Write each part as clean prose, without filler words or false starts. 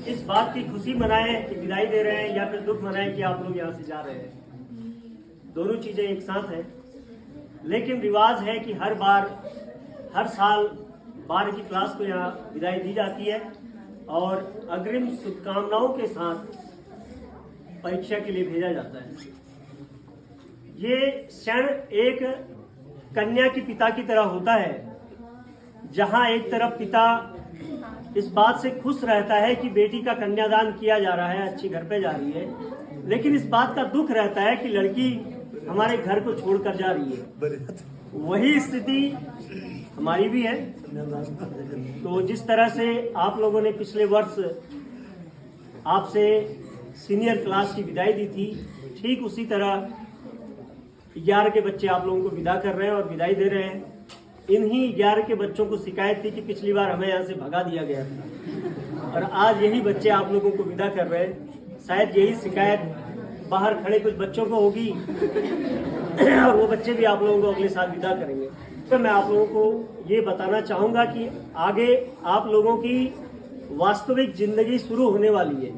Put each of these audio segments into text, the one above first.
इस बात की खुशी मनाएं कि विदाई दे रहे हैं, या फिर दुख मनाएं कि आप लोग यहाँ से जा रहे हैं। दोनों चीजें एक साथ हैं। लेकिन रिवाज है कि हर साल 12 की क्लास को यहाँ विदाई दी जाती है और अग्रिम शुभकामनाओं के साथ परीक्षा के लिए भेजा जाता है। ये क्षण एक कन्या की पिता की तरह होता है, जहां एक तरफ पिता इस बात से खुश रहता है कि बेटी का कन्यादान किया जा रहा है, अच्छी घर पे जा रही है, लेकिन इस बात का दुख रहता है कि लड़की हमारे घर को छोड़कर जा रही है। वही स्थिति हमारी भी है। तो जिस तरह से आप लोगों ने पिछले वर्ष आपसे सीनियर क्लास की विदाई दी थी, ठीक उसी तरह 11 के बच्चे आप लोगों को विदा कर रहे हैं और विदाई दे रहे हैं। इन्हीं 11 के बच्चों को शिकायत थी कि पिछली बार हमें यहाँ से भगा दिया गया था, और आज यही बच्चे आप लोगों को विदा कर रहे हैं। शायद यही शिकायत बाहर खड़े कुछ बच्चों को होगी और वो बच्चे भी आप लोगों को अगले साल विदा करेंगे। तो मैं आप लोगों को ये बताना चाहूँगा कि आगे आप लोगों की वास्तविक जिंदगी शुरू होने वाली है,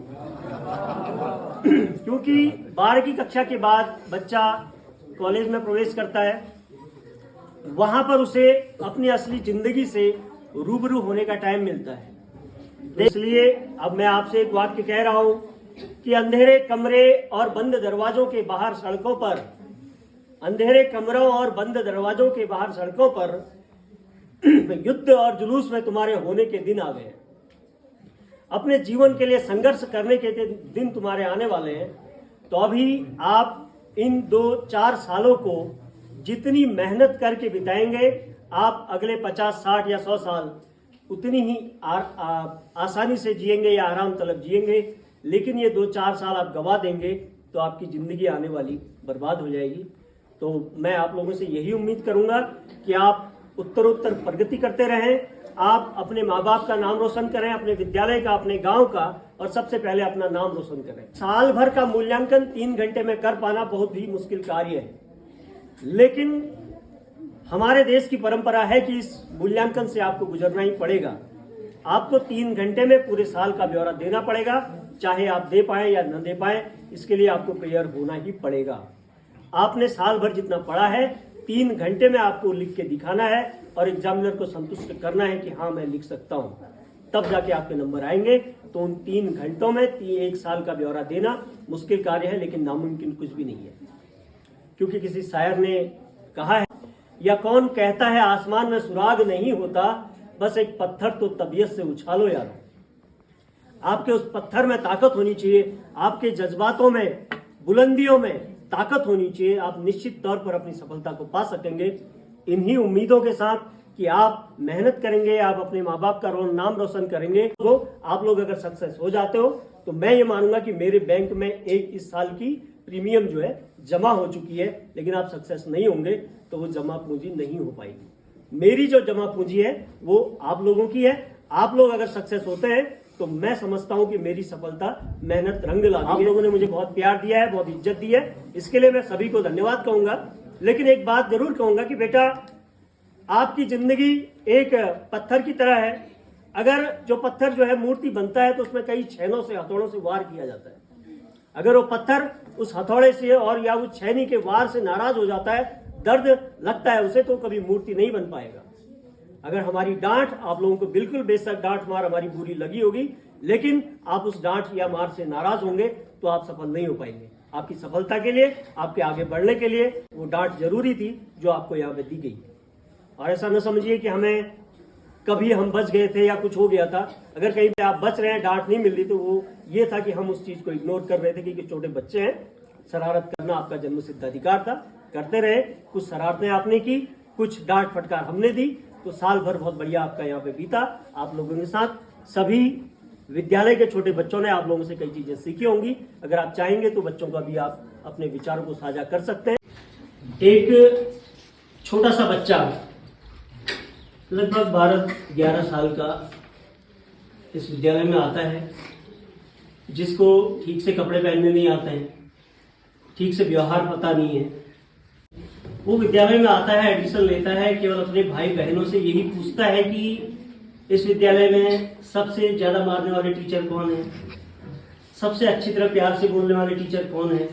क्योंकि 12 की कक्षा के बाद बच्चा कॉलेज में प्रवेश करता है। वहां पर उसे अपनी असली जिंदगी से रूबरू होने का टाइम मिलता है। इसलिए अब मैं आपसे एक वाक्य कह रहा हूं कि अंधेरे कमरे और बंद दरवाजों के बाहर सड़कों पर, अंधेरे कमरों और बंद दरवाजों के बाहर सड़कों पर युद्ध और जुलूस में तुम्हारे होने के दिन आ गए। अपने जीवन के लिए संघर्ष करने के दिन तुम्हारे आने वाले हैं। तो अभी आप इन 2-4 सालों को जितनी मेहनत करके बिताएंगे, आप अगले 50, 60 या 100 साल उतनी ही आसानी से जिएंगे या आराम तलब जिएंगे। लेकिन ये 2-4 साल आप गवा देंगे तो आपकी जिंदगी आने वाली बर्बाद हो जाएगी। तो मैं आप लोगों से यही उम्मीद करूंगा कि आप उत्तरोत्तर प्रगति करते रहें, आप अपने माँ बाप का नाम रोशन करें, अपने विद्यालय का, अपने गांव का, और सबसे पहले अपना नाम रोशन करें। साल भर का मूल्यांकन 3 घंटे में कर पाना बहुत ही मुश्किल कार्य है, लेकिन हमारे देश की परंपरा है कि इस मूल्यांकन से आपको गुजरना ही पड़ेगा। आपको 3 घंटे में पूरे साल का ब्यौरा देना पड़ेगा, चाहे आप दे पाए या न दे पाए, इसके लिए आपको क्लियर होना ही पड़ेगा। आपने साल भर जितना पढ़ा है 3 घंटे में आपको लिख के दिखाना है और एग्जामिनर को संतुष्ट करना है कि हाँ मैं लिख सकता हूँ, तब जाके आपके नंबर आएंगे। तो उन 3 घंटों में 1 साल का ब्यौरा देना मुश्किल कार्य है, लेकिन नामुमकिन कुछ भी नहीं है। क्योंकि किसी शायर ने कहा है, या कौन कहता है आसमान में सुराग नहीं होता, बस एक पत्थर तो तबीयत से उछालो यार। आपके उस पत्थर में ताकत होनी चाहिए, आपके जज्बातों में, बुलंदियों में ताकत होनी चाहिए। आप निश्चित तौर पर अपनी सफलता को पा सकेंगे। इन्हीं उम्मीदों के साथ कि आप मेहनत करेंगे, आप अपने माँ बाप का नाम रोशन करेंगे। तो आप लोग अगर सक्सेस हो जाते हो तो मैं ये मानूंगा कि मेरे बैंक में इस साल की प्रीमियम जो है जमा हो चुकी है। लेकिन आप सक्सेस नहीं होंगे तो वो जमा पूंजी नहीं हो पाएगी। मेरी जो जमा पूंजी है वो आप लोगों की है। आप लोग अगर सक्सेस होते हैं तो मैं समझता हूं कि मेरी सफलता मेहनत रंग ला दी है। आप लोगों ने मुझे बहुत प्यार दिया है, बहुत इज्जत दी है, इसके लिए मैं सभी को धन्यवाद कहूंगा। लेकिन एक बात जरूर कहूंगा कि बेटा, आपकी जिंदगी एक पत्थर की तरह है। अगर जो पत्थर जो है मूर्ति बनता है तो उसमें कई छेनों से, हथौड़ों से वार किया जाता है। अगर वो पत्थर उस हथौड़े से और या उस छेनी के वार से नाराज हो जाता है, दर्द लगता है उसे, तो कभी मूर्ति नहीं बन पाएगा। अगर हमारी डांट, आप लोगों को बिल्कुल बेशक डांट मार हमारी बुरी लगी होगी, लेकिन आप उस डांट या मार से नाराज होंगे तो आप सफल नहीं हो पाएंगे। आपकी सफलता के लिए, आपके आगे बढ़ने के लिए वो डांट जरूरी थी जो आपको यहाँ पे दी गई। और ऐसा न समझिए कि हमें कभी हम बच गए थे या कुछ हो गया था। अगर कहीं पे आप बच रहे हैं, डांट नहीं मिल रही, तो वो ये था कि हम उस चीज को इग्नोर कर रहे थे क्योंकि छोटे बच्चे हैं। शरारत करना आपका जन्मसिद्ध अधिकार था, करते रहे। कुछ शरारतें आपने की, कुछ डांट फटकार हमने दी, तो साल भर बहुत बढ़िया आपका यहाँ पे बीता आप लोगों के साथ। सभी विद्यालय के छोटे बच्चों ने आप लोगों से कई चीजें सीखी होंगी। अगर आप चाहेंगे तो बच्चों का भी आप अपने विचारों को साझा कर सकते हैं। एक छोटा सा बच्चा लगभग 12-11 साल का इस विद्यालय में आता है, जिसको ठीक से कपड़े पहनने नहीं आते हैं, ठीक से व्यवहार पता नहीं है। वो विद्यालय में आता है, एडमिशन लेता है, केवल अपने भाई बहनों से यही पूछता है कि इस विद्यालय में सबसे ज़्यादा मारने वाले टीचर कौन है, सबसे अच्छी तरह प्यार से बोलने वाले टीचर कौन है,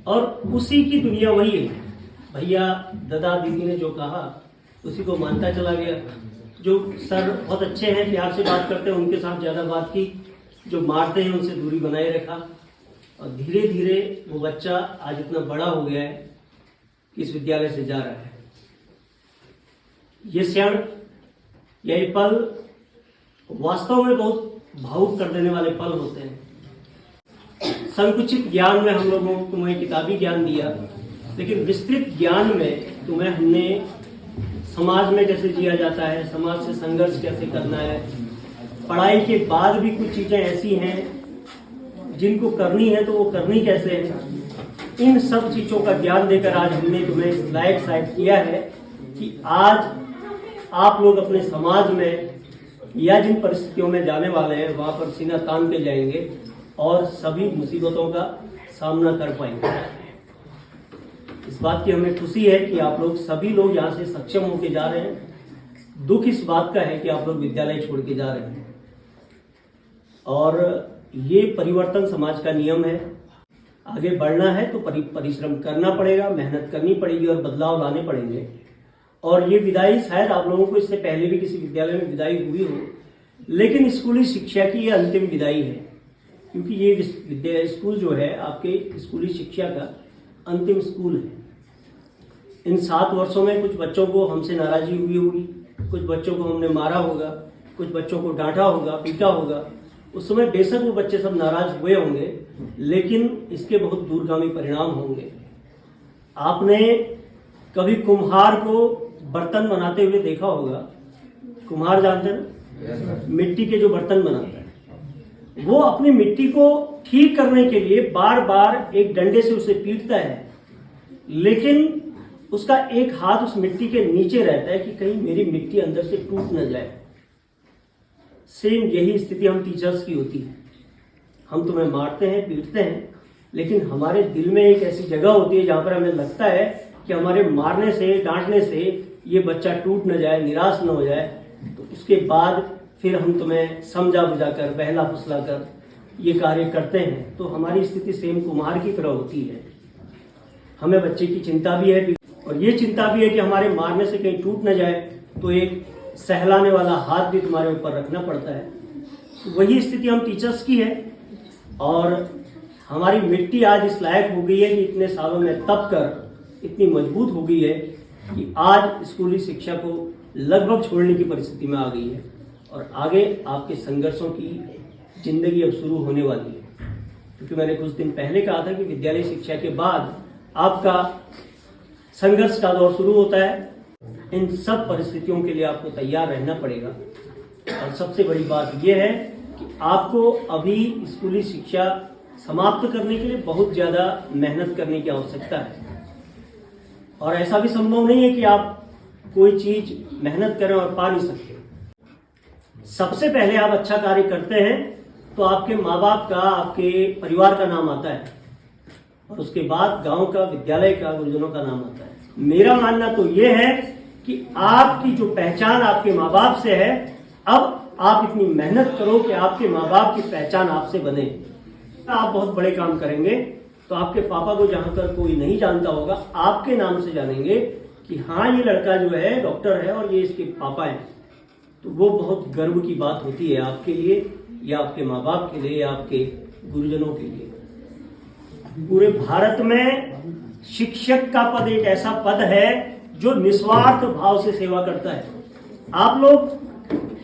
और उसी की दुनिया वही है। भैया दादा दीदी ने जो कहा उसी को मानता चला गया। जो सर बहुत अच्छे हैं, प्यार से बात करते हैं, उनके साथ ज़्यादा बात की। जो मारते हैं उनसे दूरी बनाए रखा, और धीरे धीरे वो बच्चा आज इतना बड़ा हो गया है कि इस विद्यालय से जा रहा है। ये क्षण, यही पल वास्तव में बहुत भावुक कर देने वाले पल होते हैं। संकुचित ज्ञान में हम लोगों को तुम्हें किताबी ज्ञान दिया, लेकिन विस्तृत ज्ञान में तुम्हें हमने समाज में कैसे जिया जाता है, समाज से संघर्ष कैसे करना है, पढ़ाई के बाद भी कुछ चीज़ें ऐसी हैं जिनको करनी है तो वो करनी कैसे है, इन सब चीज़ों का ज्ञान देकर आज हमने तुम्हें इस लायक साबित किया है कि आज आप लोग अपने समाज में या जिन परिस्थितियों में जाने वाले हैं वहाँ पर सीना तान के जाएंगे और सभी मुसीबतों का सामना कर पाएंगे। इस बात की हमें खुशी है कि आप लोग सभी लोग यहाँ से सक्षम होके जा रहे हैं। दुख इस बात का है कि आप लोग विद्यालय छोड़ के जा रहे हैं, और ये परिवर्तन समाज का नियम है। आगे बढ़ना है तो परिश्रम करना पड़ेगा, मेहनत करनी पड़ेगी और बदलाव लाने पड़ेंगे। और ये विदाई शायद आप लोगों को इससे पहले भी किसी विद्यालय में विदाई हुई हो, लेकिन स्कूली शिक्षा की ये अंतिम विदाई है, क्योंकि ये विद्या स्कूल जो है आपके स्कूली शिक्षा का अंतिम स्कूल है। इन 7 वर्षों में कुछ बच्चों को हमसे नाराजगी हुई होगी, कुछ बच्चों को हमने मारा होगा, कुछ बच्चों को डांटा होगा, पीटा होगा। उस समय बेशक वो बच्चे सब नाराज हुए होंगे, लेकिन इसके बहुत दूरगामी परिणाम होंगे। आपने कभी कुम्हार को बर्तन बनाते हुए देखा होगा। कुम्हार जानते हैं, मिट्टी के जो बर्तन बनाते हैं, वो अपनी मिट्टी को ठीक करने के लिए बार बार एक डंडे से उसे पीटता है, लेकिन उसका एक हाथ उस मिट्टी के नीचे रहता है कि कहीं मेरी मिट्टी अंदर से टूट न जाए। सेम यही स्थिति हम टीचर्स की होती है। हम तुम्हें मारते हैं, पीटते हैं, लेकिन हमारे दिल में एक ऐसी जगह होती है जहाँ पर हमें लगता है कि हमारे मारने से, डांटने से ये बच्चा टूट न जाए, निराश न हो जाए। तो उसके बाद फिर हम तुम्हें समझा बुझाकर, बहला फुसला कर ये कार्य करते हैं। तो हमारी स्थिति सेम कुम्हार की तरह होती है। हमें बच्चे की चिंता भी है, और ये चिंता भी है कि हमारे मारने से कहीं टूट न जाए, तो एक सहलाने वाला हाथ भी तुम्हारे ऊपर रखना पड़ता है। तो वही स्थिति हम टीचर्स की है, और हमारी मिट्टी आज इस लायक हो गई है कि इतने सालों में तप कर इतनी मजबूत हो गई है कि आज स्कूली शिक्षा को लगभग छोड़ने की परिस्थिति में आ गई है, और आगे आपके संघर्षों की जिंदगी अब शुरू होने वाली है। क्योंकि मैंने कुछ दिन पहले कहा था कि विद्यालय शिक्षा के बाद आपका संघर्ष का दौर शुरू होता है। इन सब परिस्थितियों के लिए आपको तैयार रहना पड़ेगा। और सबसे बड़ी बात यह है कि आपको अभी स्कूली शिक्षा समाप्त करने के लिए बहुत ज़्यादा मेहनत करने की आवश्यकता है, और ऐसा भी संभव नहीं है कि आप कोई चीज़ मेहनत करें और पा नहीं सकते। सबसे पहले आप अच्छा कार्य करते हैं तो आपके माँ बाप का, आपके परिवार का नाम आता है, और उसके बाद गांव का, विद्यालय का, गुरुजनों का नाम आता है। मेरा मानना तो ये है कि आपकी जो पहचान आपके माँ बाप से है, अब आप इतनी मेहनत करो कि आपके माँ बाप की पहचान आपसे बने। आप बहुत बड़े काम करेंगे तो आपके पापा को जहाँ तक कोई नहीं जानता होगा, आपके नाम से जानेंगे कि हाँ ये लड़का जो है डॉक्टर है और ये इसके पापा हैं। तो वो बहुत गर्व की बात होती है आपके लिए, या आपके माँ बाप के लिए, या आपके गुरुजनों के लिए। पूरे भारत में शिक्षक का पद एक ऐसा पद है जो निस्वार्थ भाव से सेवा करता है। आप लोग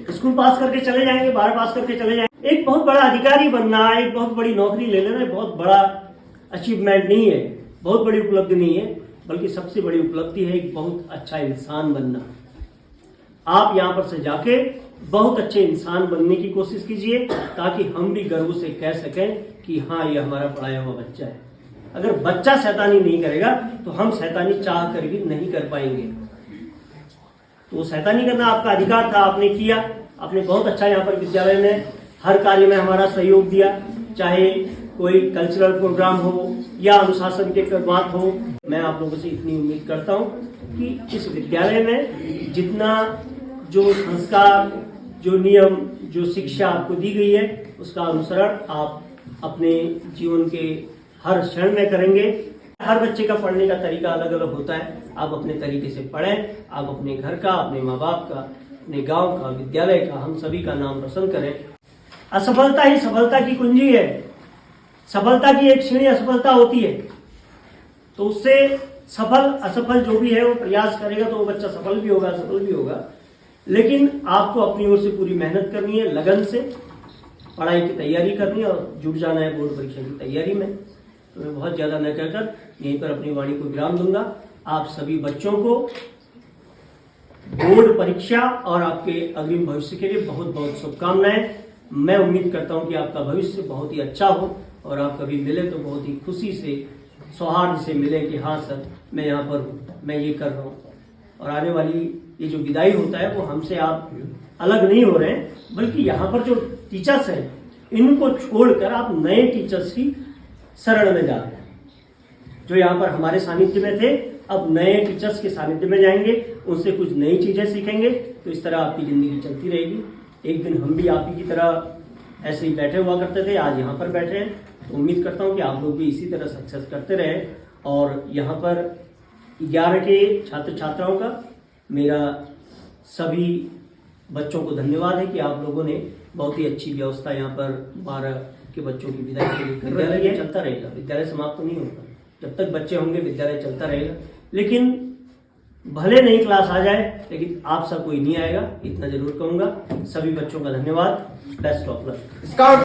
स्कूल पास करके चले जाएंगे, 12 पास करके चले जाएंगे, एक बहुत बड़ा अधिकारी बनना, एक बहुत बड़ी नौकरी ले लेना बहुत बड़ा अचीवमेंट नहीं है, बहुत बड़ी उपलब्धि नहीं है, बल्कि सबसे बड़ी उपलब्धि है एक बहुत अच्छा इंसान बनना। आप यहाँ पर से जाके बहुत अच्छे इंसान बनने की कोशिश कीजिए, ताकि हम भी गर्व से कह सकें कि हाँ ये हमारा पढ़ाया हुआ बच्चा है। अगर बच्चा शैतानी नहीं करेगा तो हम शैतानी चाह कर भी नहीं कर पाएंगे। तो शैतानी करना आपका अधिकार था, आपने किया, आपने बहुत अच्छा यहाँ पर विद्यालय में हर कार्य में हमारा सहयोग दिया, चाहे कोई कल्चरल प्रोग्राम हो या अनुशासन के बात हो। मैं आप लोगों से इतनी उम्मीद करता हूँ कि इस विद्यालय में जितना जो संस्कार, जो नियम, जो शिक्षा आपको दी गई है उसका अनुसरण आप अपने जीवन के हर क्षण में करेंगे। हर बच्चे का पढ़ने का तरीका अलग अलग होता है। आप अपने तरीके से पढ़ें, आप अपने घर का, अपने माँ बाप का, अपने गांव का, विद्यालय का, हम सभी का नाम रोशन करें। असफलता ही सफलता की कुंजी है। सफलता की एक सीढ़ी असफलता होती है, तो उससे सफल असफल जो भी है वो प्रयास करेगा तो वो बच्चा सफल भी होगा, असफल भी होगा। लेकिन आपको अपनी ओर से पूरी मेहनत करनी है, लगन से पढ़ाई की तैयारी करनी है और जुट जाना है बोर्ड परीक्षा की तैयारी में। तो मैं बहुत ज़्यादा न कहकर यहीं पर अपनी वाणी को विराम दूंगा। आप सभी बच्चों को बोर्ड परीक्षा और आपके अग्रिम भविष्य के लिए बहुत बहुत शुभकामनाएं। मैं उम्मीद करता हूं कि आपका भविष्य बहुत ही अच्छा हो और आप कभी मिले तो बहुत ही खुशी से, सौहार्द से मिले कि हाँ सर मैं यहाँ पर हूँ, मैं ये कर रहा हूँ। और आने वाली ये जो विदाई होता है वो हमसे आप अलग नहीं हो रहे हैं, बल्कि यहाँ पर जो टीचर्स हैं इनको छोड़कर आप नए टीचर्स की शरण में जा रहे हैं। जो यहाँ पर हमारे सानिध्य में थे अब नए टीचर्स के सानिध्य में जाएंगे, उनसे कुछ नई चीजें सीखेंगे। तो इस तरह आपकी जिंदगी चलती रहेगी। एक दिन हम भी आप ही की तरह ऐसे ही बैठे हुआ करते थे, आज यहाँ पर बैठे हैं। तो उम्मीद करता हूँ कि आप लोग भी इसी तरह सक्सेस करते रहे। और यहाँ पर 11 के छात्र छात्राओं का मेरा सभी बच्चों को धन्यवाद है कि आप लोगों ने बहुत ही अच्छी व्यवस्था यहाँ पर 12 के बच्चों की विदाई के लिए कर रही है। चलता रहेगा, विद्यालय समाप्त नहीं होगा। जब तक बच्चे होंगे विद्यालय चलता रहेगा। लेकिन भले नई क्लास आ जाए लेकिन आप सा कोई नहीं आएगा, इतना जरूर कहूँगा। सभी बच्चों का धन्यवाद। Best of luck.